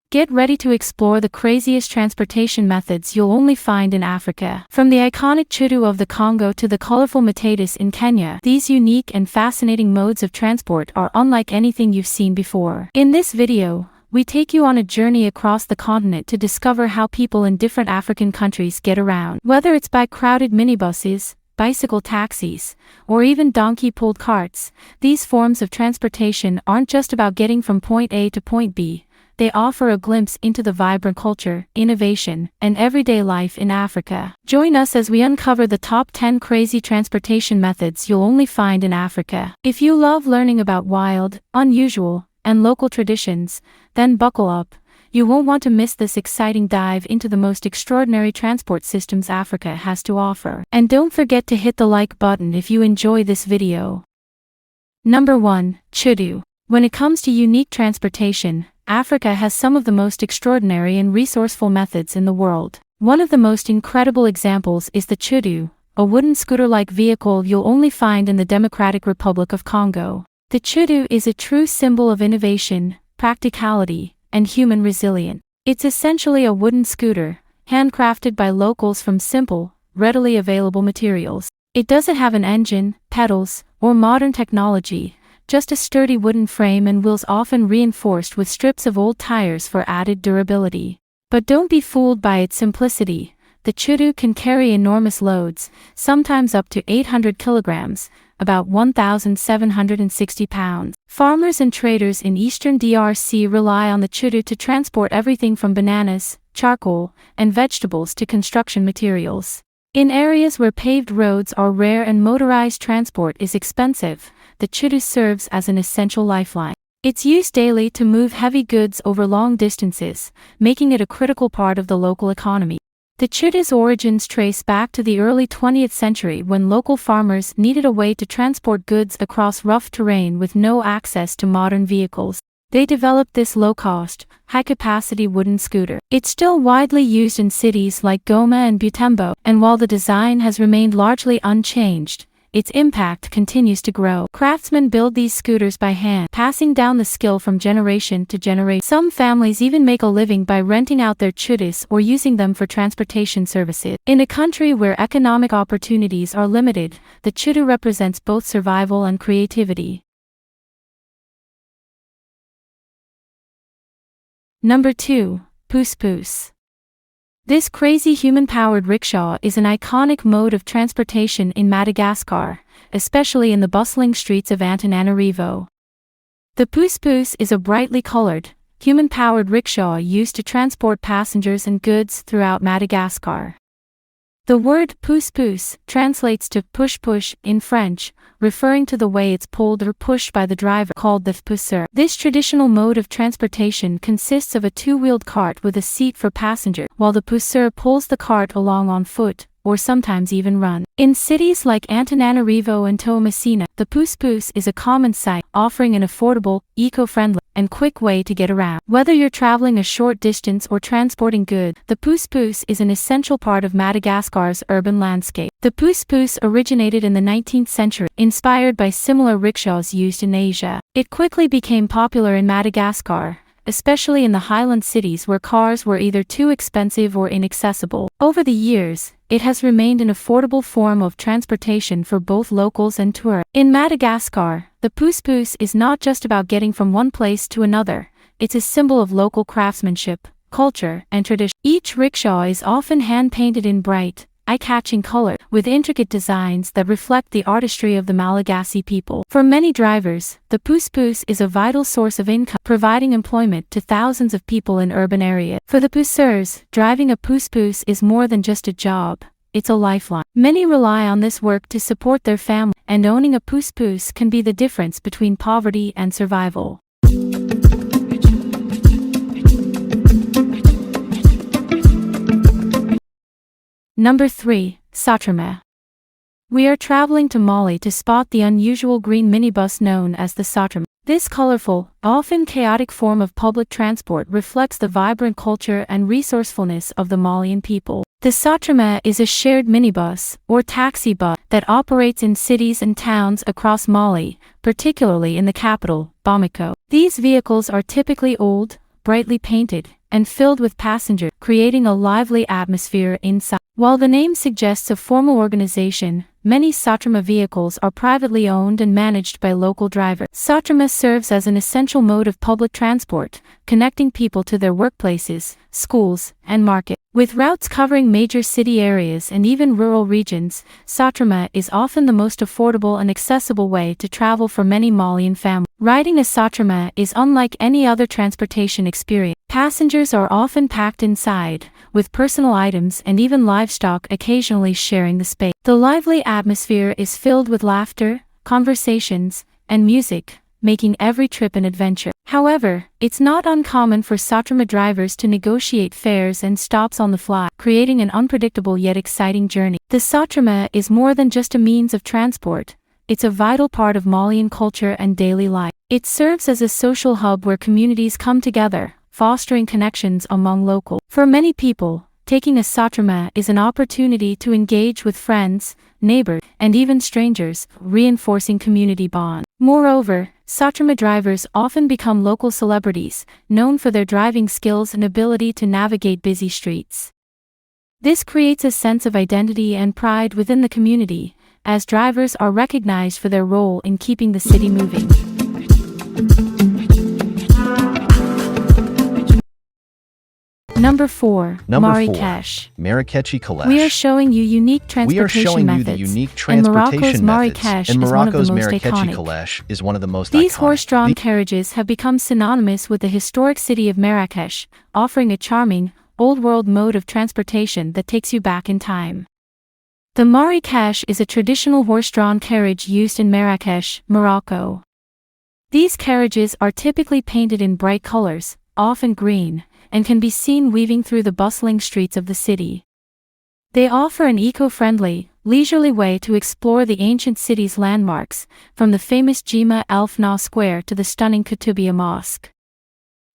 Get ready to explore the craziest transportation methods you'll only find in Africa. From the iconic Chukudu of the Congo to the colorful Matatus in Kenya, these unique and fascinating modes of transport are unlike anything you've seen before. In this video, we take you on a journey across the continent to discover how people in different African countries get around. Whether it's by crowded minibuses, bicycle taxis, or even donkey-pulled carts, these forms of transportation aren't just about getting from point A to point B. They offer a glimpse into the vibrant culture, innovation, and everyday life in Africa. Join us as we uncover the top 10 crazy transportation methods you'll only find in Africa. If you love learning about wild, unusual, and local traditions, then buckle up. You won't want to miss this exciting dive into the most extraordinary transport systems Africa has to offer. And don't forget to hit the like button if you enjoy this video. Number 1. Chukudu. When it comes to unique transportation, Africa has some of the most extraordinary and resourceful methods in the world. One of the most incredible examples is the Chukudu, a wooden scooter-like vehicle you'll only find in the Democratic Republic of Congo. The Chukudu is a true symbol of innovation, practicality, and human resilience. It's essentially a wooden scooter, handcrafted by locals from simple, readily available materials. It doesn't have an engine, pedals, or modern technology, just a sturdy wooden frame and wheels often reinforced with strips of old tires for added durability. But don't be fooled by its simplicity. The Chukudu can carry enormous loads, sometimes up to 800 kilograms, about 1,760 pounds. Farmers and traders in eastern DRC rely on the Chukudu to transport everything from bananas, charcoal, and vegetables to construction materials. In areas where paved roads are rare and motorized transport is expensive, the Chukudu serves as an essential lifeline. It's used daily to move heavy goods over long distances, making it a critical part of the local economy. The Chukudu's origins trace back to the early 20th century when local farmers needed a way to transport goods across rough terrain with no access to modern vehicles. They developed this low-cost, high-capacity wooden scooter. It's still widely used in cities like Goma and Butembo, and while the design has remained largely unchanged, its impact continues to grow. Craftsmen build these scooters by hand, passing down the skill from generation to generation. Some families even make a living by renting out their Chukudus or using them for transportation services. In a country where economic opportunities are limited, the Chukudu represents both survival and creativity. Number 2. Minibuses. This crazy human-powered rickshaw is an iconic mode of transportation in Madagascar, especially in the bustling streets of Antananarivo. The minibus is a brightly colored, human-powered rickshaw used to transport passengers and goods throughout Madagascar. The word minibus translates to push-push in French, referring to the way it's pulled or pushed by the driver, called the pousseur. This traditional mode of transportation consists of a two-wheeled cart with a seat for passengers, while the pousseur pulls the cart along on foot, or sometimes even run. In cities like Antananarivo and Toamasina, the minibus is a common sight, offering an affordable, eco-friendly, and quick way to get around. Whether you're traveling a short distance or transporting goods, the minibus is an essential part of Madagascar's urban landscape. The minibus originated in the 19th century, inspired by similar rickshaws used in Asia. It quickly became popular in Madagascar, especially in the highland cities where cars were either too expensive or inaccessible. Over the years, it has remained an affordable form of transportation for both locals and tourists. In Madagascar, the minibus is not just about getting from one place to another, it's a symbol of local craftsmanship, culture, and tradition. Each rickshaw is often hand-painted in bright, eye-catching color, with intricate designs that reflect the artistry of the Malagasy people. For many drivers, the minibus is a vital source of income, providing employment to thousands of people in urban areas. For the pousseurs, driving a minibus is more than just a job, it's a lifeline. Many rely on this work to support their family, and owning a minibus can be the difference between poverty and survival. Number 3. Satrama. We are traveling to Mali to spot the unusual green minibus known as the Satrama. This colorful, often chaotic form of public transport reflects the vibrant culture and resourcefulness of the Malian people. The Satrama is a shared minibus, or taxi bus, that operates in cities and towns across Mali, particularly in the capital, Bamako. These vehicles are typically old, brightly painted, and filled with passengers, creating a lively atmosphere inside. While the name suggests a formal organization, many Satrama vehicles are privately owned and managed by local drivers. Satrama serves as an essential mode of public transport, connecting people to their workplaces, schools, and markets. With routes covering major city areas and even rural regions, Satrama is often the most affordable and accessible way to travel for many Malian families. Riding a Satrama is unlike any other transportation experience. Passengers are often packed inside, with personal items and even livestock occasionally sharing the space. The lively atmosphere is filled with laughter, conversations, and music, making every trip an adventure. However, it's not uncommon for Satrama drivers to negotiate fares and stops on the fly, creating an unpredictable yet exciting journey. The Satrama is more than just a means of transport. It's a vital part of Malian culture and daily life. It serves as a social hub where communities come together, fostering connections among locals. For many people, taking a Satrama is an opportunity to engage with friends, neighbors, and even strangers, reinforcing community bonds. Moreover, Satrama drivers often become local celebrities, known for their driving skills and ability to navigate busy streets. This creates a sense of identity and pride within the community, as drivers are recognized for their role in keeping the city moving. Number 4. Marrakesh. Marrakechi Kalesh. We are showing you unique transportation methods, and Morocco's Marrakesh is one of the most iconic. These horse-drawn carriages have become synonymous with the historic city of Marrakesh, offering a charming, old-world mode of transportation that takes you back in time. The Marrakesh is a traditional horse-drawn carriage used in Marrakesh, Morocco. These carriages are typically painted in bright colors, often green, and can be seen weaving through the bustling streets of the city. They offer an eco-friendly, leisurely way to explore the ancient city's landmarks, from the famous Jima El Fna Square to the stunning Koutoubia Mosque.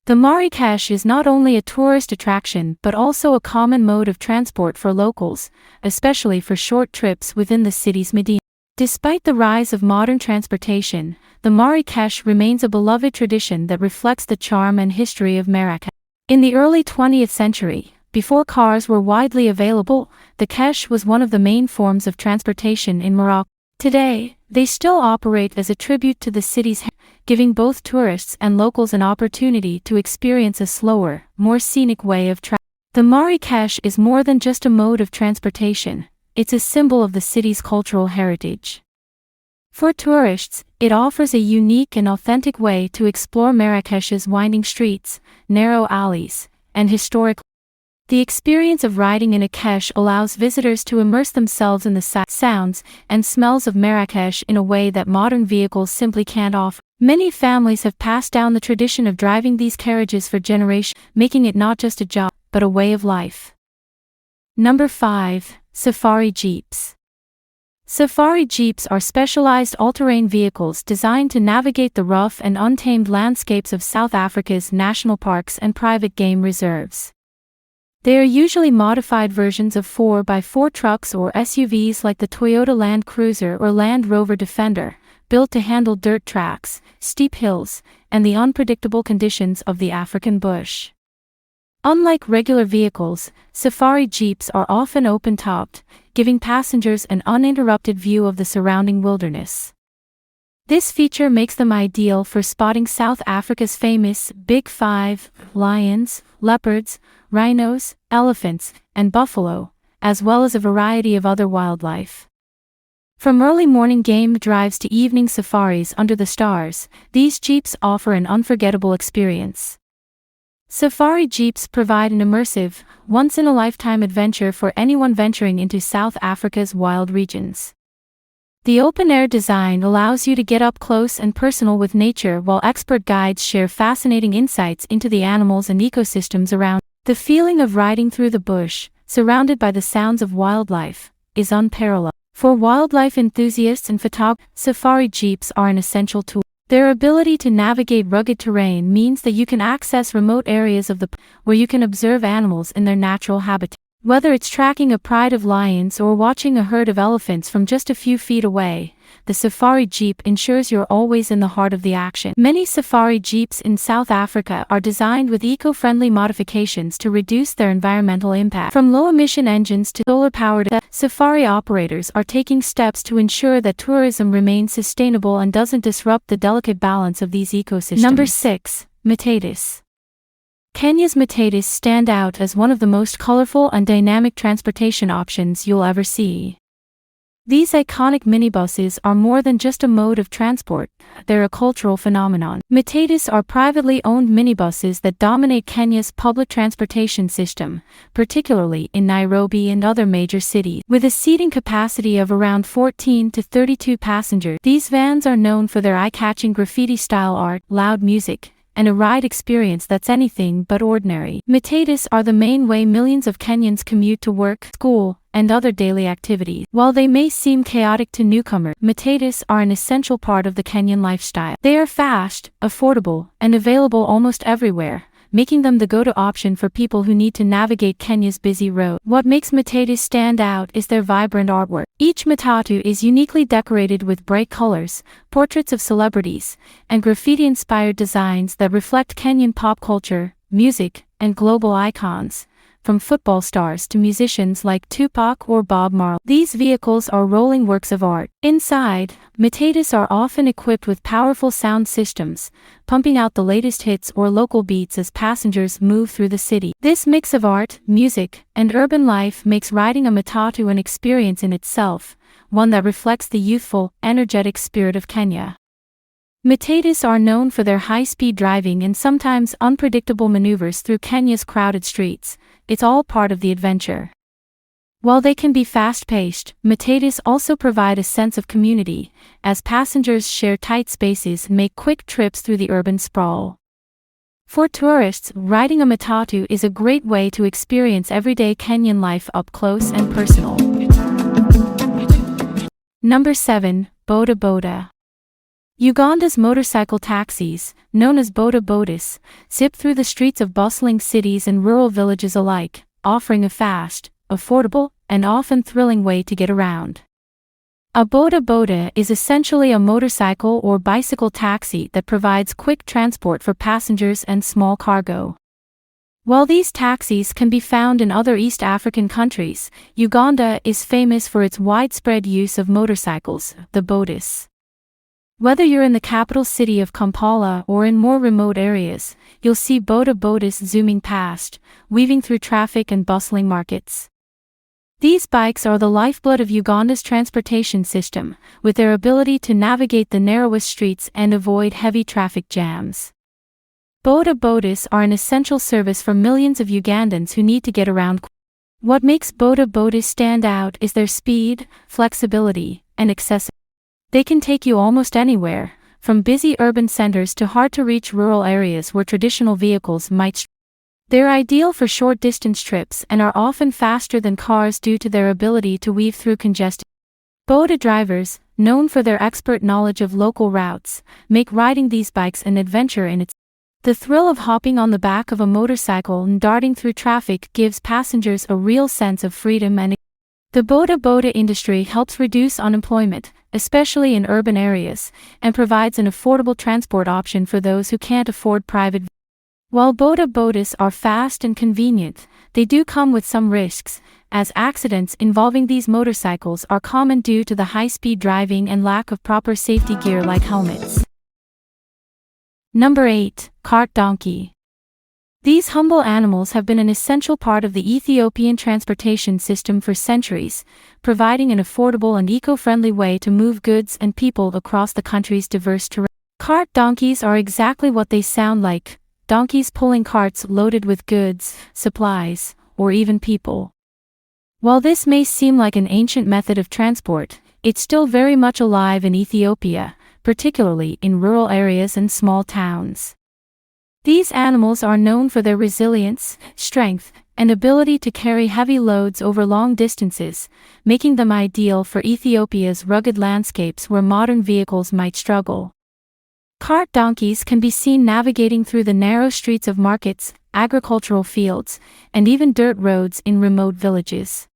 The Marrakesh is not only a tourist attraction but also a common mode of transport for locals, especially for short trips within the city's Medina. Despite the rise of modern transportation, the Marrakesh remains a beloved tradition that reflects the charm and history of Marrakesh. In the early 20th century, before cars were widely available, the kesh was one of the main forms of transportation in Morocco. Today, they still operate as a tribute to the city's heritage, giving both tourists and locals an opportunity to experience a slower, more scenic way of travel. The Marrakesh is more than just a mode of transportation, it's a symbol of the city's cultural heritage. For tourists, it offers a unique and authentic way to explore Marrakesh's winding streets, narrow alleys, and historic. The experience of riding in a kesh allows visitors to immerse themselves in the sounds and smells of Marrakesh in a way that modern vehicles simply can't offer. Many families have passed down the tradition of driving these carriages for generations, making it not just a job, but a way of life. Number 5. Safari Jeeps. Safari Jeeps are specialized all-terrain vehicles designed to navigate the rough and untamed landscapes of South Africa's national parks and private game reserves. They are usually modified versions of 4x4 trucks or SUVs like the Toyota Land Cruiser or Land Rover Defender, built to handle dirt tracks, steep hills, and the unpredictable conditions of the African bush. Unlike regular vehicles, safari jeeps are often open-topped, giving passengers an uninterrupted view of the surrounding wilderness. This feature makes them ideal for spotting South Africa's famous Big Five: lions, leopards, rhinos, elephants, and buffalo, as well as a variety of other wildlife. From early morning game drives to evening safaris under the stars, these jeeps offer an unforgettable experience. Safari jeeps provide an immersive, once-in-a-lifetime adventure for anyone venturing into South Africa's wild regions. The open-air design allows you to get up close and personal with nature, while expert guides share fascinating insights into the animals and ecosystems around. The feeling of riding through the bush, surrounded by the sounds of wildlife, is unparalleled. For wildlife enthusiasts and photographers, safari jeeps are an essential tool. Their ability to navigate rugged terrain means that you can access remote areas of the where you can observe animals in their natural habitat. Whether it's tracking a pride of lions or watching a herd of elephants from just a few feet away, the safari jeep ensures you're always in the heart of the action. Many safari jeeps in South Africa are designed with eco-friendly modifications to reduce their environmental impact. From low-emission engines to solar-powered, safari operators are taking steps to ensure that tourism remains sustainable and doesn't disrupt the delicate balance of these ecosystems. Number 6. Matatus. Kenya's Matatus stand out as one of the most colorful and dynamic transportation options you'll ever see. These iconic minibuses are more than just a mode of transport, they're a cultural phenomenon. Matatus are privately owned minibuses that dominate Kenya's public transportation system, particularly in Nairobi and other major cities. With a seating capacity of around 14 to 32 passengers, these vans are known for their eye-catching graffiti-style art, loud music, and a ride experience that's anything but ordinary. Matatus are the main way millions of Kenyans commute to work, school, and other daily activities. While they may seem chaotic to newcomers, Matatus are an essential part of the Kenyan lifestyle. They are fast, affordable, and available almost everywhere, making them the go-to option for people who need to navigate Kenya's busy road. What makes Matatus stand out is their vibrant artwork. Each matatu is uniquely decorated with bright colors, portraits of celebrities, and graffiti-inspired designs that reflect Kenyan pop culture, music, and global icons. From football stars to musicians like Tupac or Bob Marley. These vehicles are rolling works of art. Inside, Matatus are often equipped with powerful sound systems, pumping out the latest hits or local beats as passengers move through the city. This mix of art, music, and urban life makes riding a matatu an experience in itself, one that reflects the youthful, energetic spirit of Kenya. Matatus are known for their high-speed driving and sometimes unpredictable maneuvers through Kenya's crowded streets. It's all part of the adventure. While they can be fast-paced, Matatus also provide a sense of community, as passengers share tight spaces and make quick trips through the urban sprawl. For tourists, riding a matatu is a great way to experience everyday Kenyan life up close and personal. Number 7. Boda Boda. Uganda's motorcycle taxis, known as boda bodas, zip through the streets of bustling cities and rural villages alike, offering a fast, affordable, and often thrilling way to get around. A boda boda is essentially a motorcycle or bicycle taxi that provides quick transport for passengers and small cargo. While these taxis can be found in other East African countries, Uganda is famous for its widespread use of motorcycles, the bodas. Whether you're in the capital city of Kampala or in more remote areas, you'll see boda bodas zooming past, weaving through traffic and bustling markets. These bikes are the lifeblood of Uganda's transportation system, with their ability to navigate the narrowest streets and avoid heavy traffic jams. Boda bodas are an essential service for millions of Ugandans who need to get around. What makes boda bodas stand out is their speed, flexibility, and accessibility. They can take you almost anywhere, from busy urban centers to hard-to-reach rural areas where traditional vehicles might. They're ideal for short-distance trips and are often faster than cars due to their ability to weave through congested. Boda drivers, known for their expert knowledge of local routes, make riding these bikes an adventure in itself. The thrill of hopping on the back of a motorcycle and darting through traffic gives passengers a real sense of freedom and. The boda boda industry helps reduce unemployment, especially in urban areas, and provides an affordable transport option for those who can't afford private. While boda bodas are fast and convenient, they do come with some risks, as accidents involving these motorcycles are common due to the high-speed driving and lack of proper safety gear like helmets. Number 8. Cart donkey. These humble animals have been an essential part of the Ethiopian transportation system for centuries, providing an affordable and eco-friendly way to move goods and people across the country's diverse terrain. Cart donkeys are exactly what they sound like, donkeys pulling carts loaded with goods, supplies, or even people. While this may seem like an ancient method of transport, it's still very much alive in Ethiopia, particularly in rural areas and small towns. These animals are known for their resilience, strength, and ability to carry heavy loads over long distances, making them ideal for Ethiopia's rugged landscapes where modern vehicles might struggle. Cart donkeys can be seen navigating through the narrow streets of markets, agricultural fields, and even dirt roads in remote villages.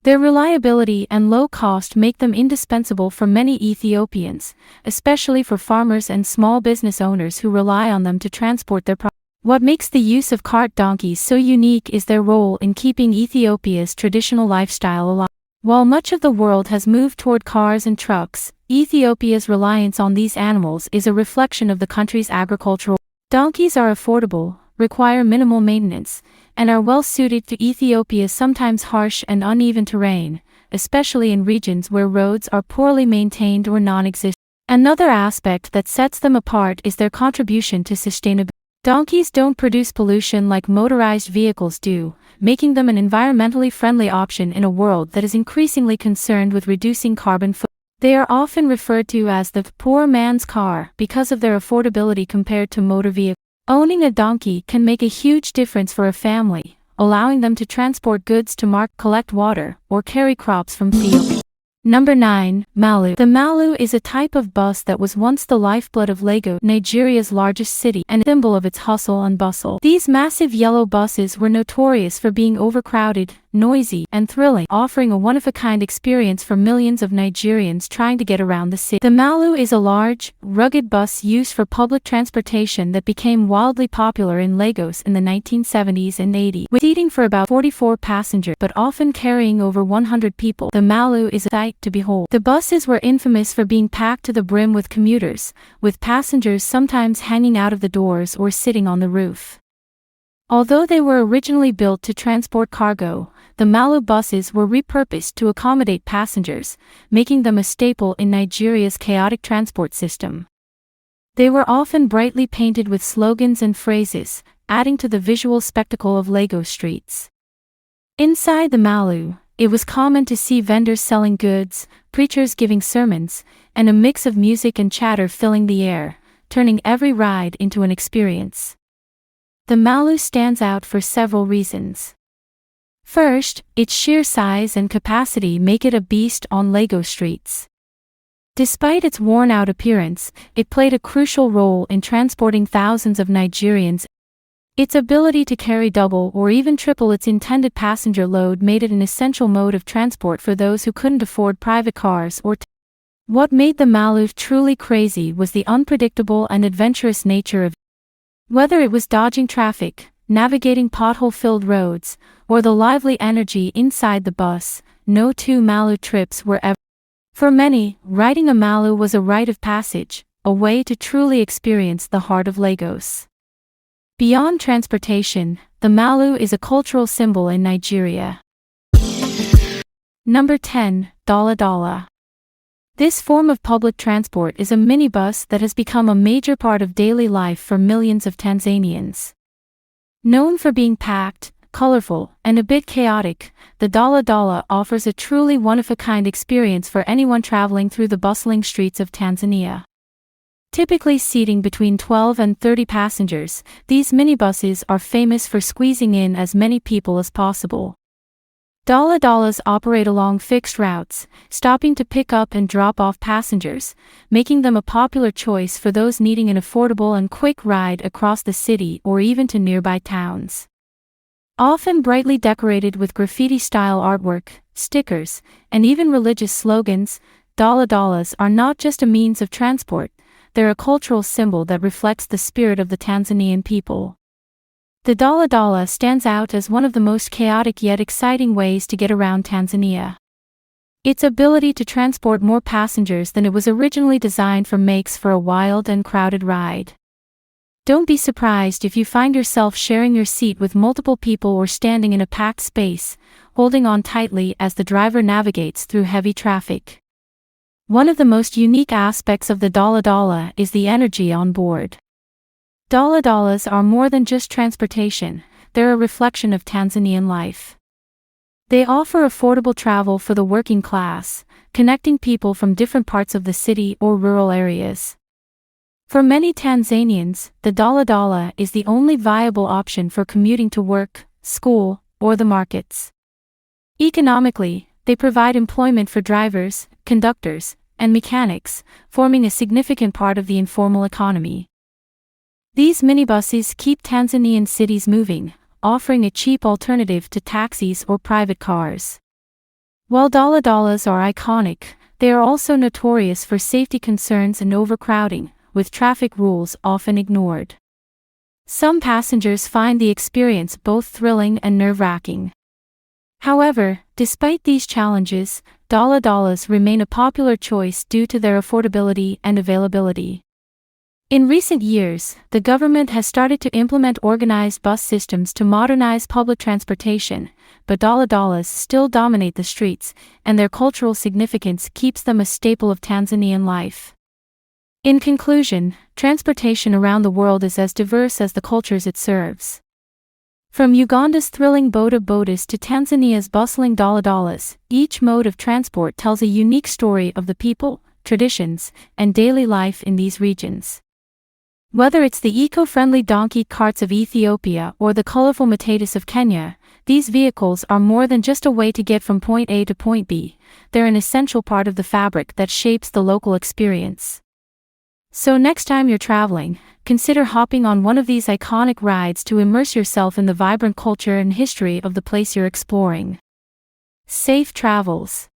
Their reliability and low cost make them indispensable for many Ethiopians, especially for farmers and small business owners who rely on them to transport their products. What makes the use of cart donkeys so unique is their role in keeping Ethiopia's traditional lifestyle alive. While much of the world has moved toward cars and trucks, Ethiopia's reliance on these animals is a reflection of the country's agricultural. Donkeys are affordable, require minimal maintenance, and are well suited to Ethiopia's sometimes harsh and uneven terrain, especially in regions where roads are poorly maintained or non-existent. Another aspect that sets them apart is their contribution to sustainability. Donkeys don't produce pollution like motorized vehicles do, making them an environmentally friendly option in a world that is increasingly concerned with reducing carbon footprint. They are often referred to as the poor man's car because of their affordability compared to motor vehicles. Owning a donkey can make a huge difference for a family, allowing them to transport goods to market, collect water, or carry crops from fields. Number 9. Malu. The Malu is a type of bus that was once the lifeblood of Lagos, Nigeria's largest city, and a symbol of its hustle and bustle. These massive yellow buses were notorious for being overcrowded, noisy, and thrilling, offering a one-of-a-kind experience for millions of Nigerians trying to get around the city. The Malu is a large, rugged bus used for public transportation that became wildly popular in Lagos in the 1970s and 80s, with seating for about 44 passengers, but often carrying over 100 people. The Malu is a sight to behold. The buses were infamous for being packed to the brim with commuters, with passengers sometimes hanging out of the doors or sitting on the roof. Although they were originally built to transport cargo, the Malu buses were repurposed to accommodate passengers, making them a staple in Nigeria's chaotic transport system. They were often brightly painted with slogans and phrases, adding to the visual spectacle of Lagos streets. Inside the Malu, it was common to see vendors selling goods, preachers giving sermons, and a mix of music and chatter filling the air, turning every ride into an experience. The Malu stands out for several reasons. First, its sheer size and capacity make it a beast on Lagos streets. Despite its worn-out appearance, it played a crucial role in transporting thousands of Nigerians. Its ability to carry double or even triple its intended passenger load made it an essential mode of transport for those who couldn't afford private cars or What made the Malu truly crazy was the unpredictable and adventurous nature of it. Whether it was dodging traffic, navigating pothole-filled roads, or the lively energy inside the bus, no two Malu trips were ever. For many, riding a Malu was a rite of passage, a way to truly experience the heart of Lagos. Beyond transportation, the Malu is a cultural symbol in Nigeria. Number 10. Dala Dala. This form of public transport is a minibus that has become a major part of daily life for millions of Tanzanians. Known for being packed, colorful, and a bit chaotic, the Dala Dala offers a truly one-of-a-kind experience for anyone traveling through the bustling streets of Tanzania. Typically seating between 12 and 30 passengers, these minibuses are famous for squeezing in as many people as possible. Dala Dalas operate along fixed routes, stopping to pick up and drop off passengers, making them a popular choice for those needing an affordable and quick ride across the city or even to nearby towns. Often brightly decorated with graffiti-style artwork, stickers, and even religious slogans, Dala Dalas are not just a means of transport, they're a cultural symbol that reflects the spirit of the Tanzanian people. The Dala Dala stands out as one of the most chaotic yet exciting ways to get around Tanzania. Its ability to transport more passengers than it was originally designed for makes for a wild and crowded ride. Don't be surprised if you find yourself sharing your seat with multiple people or standing in a packed space, holding on tightly as the driver navigates through heavy traffic. One of the most unique aspects of the Dala Dala is the energy on board. Dala Dalas are more than just transportation, they're a reflection of Tanzanian life. They offer affordable travel for the working class, connecting people from different parts of the city or rural areas. For many Tanzanians, the Dala Dala is the only viable option for commuting to work, school, or the markets. Economically, they provide employment for drivers, conductors, and mechanics, forming a significant part of the informal economy. These minibuses keep Tanzanian cities moving, offering a cheap alternative to taxis or private cars. While daladas are iconic, they are also notorious for safety concerns and overcrowding, with traffic rules often ignored. Some passengers find the experience both thrilling and nerve-wracking. However, despite these challenges, daladas remain a popular choice due to their affordability and availability. In recent years, the government has started to implement organized bus systems to modernize public transportation, but daladas still dominate the streets, and their cultural significance keeps them a staple of Tanzanian life. In conclusion, transportation around the world is as diverse as the cultures it serves. From Uganda's thrilling boda-bodas to Tanzania's bustling daladas, each mode of transport tells a unique story of the people, traditions, and daily life in these regions. Whether it's the eco-friendly donkey carts of Ethiopia or the colorful Matatus of Kenya, these vehicles are more than just a way to get from point A to point B, they're an essential part of the fabric that shapes the local experience. So next time you're traveling, consider hopping on one of these iconic rides to immerse yourself in the vibrant culture and history of the place you're exploring. Safe travels.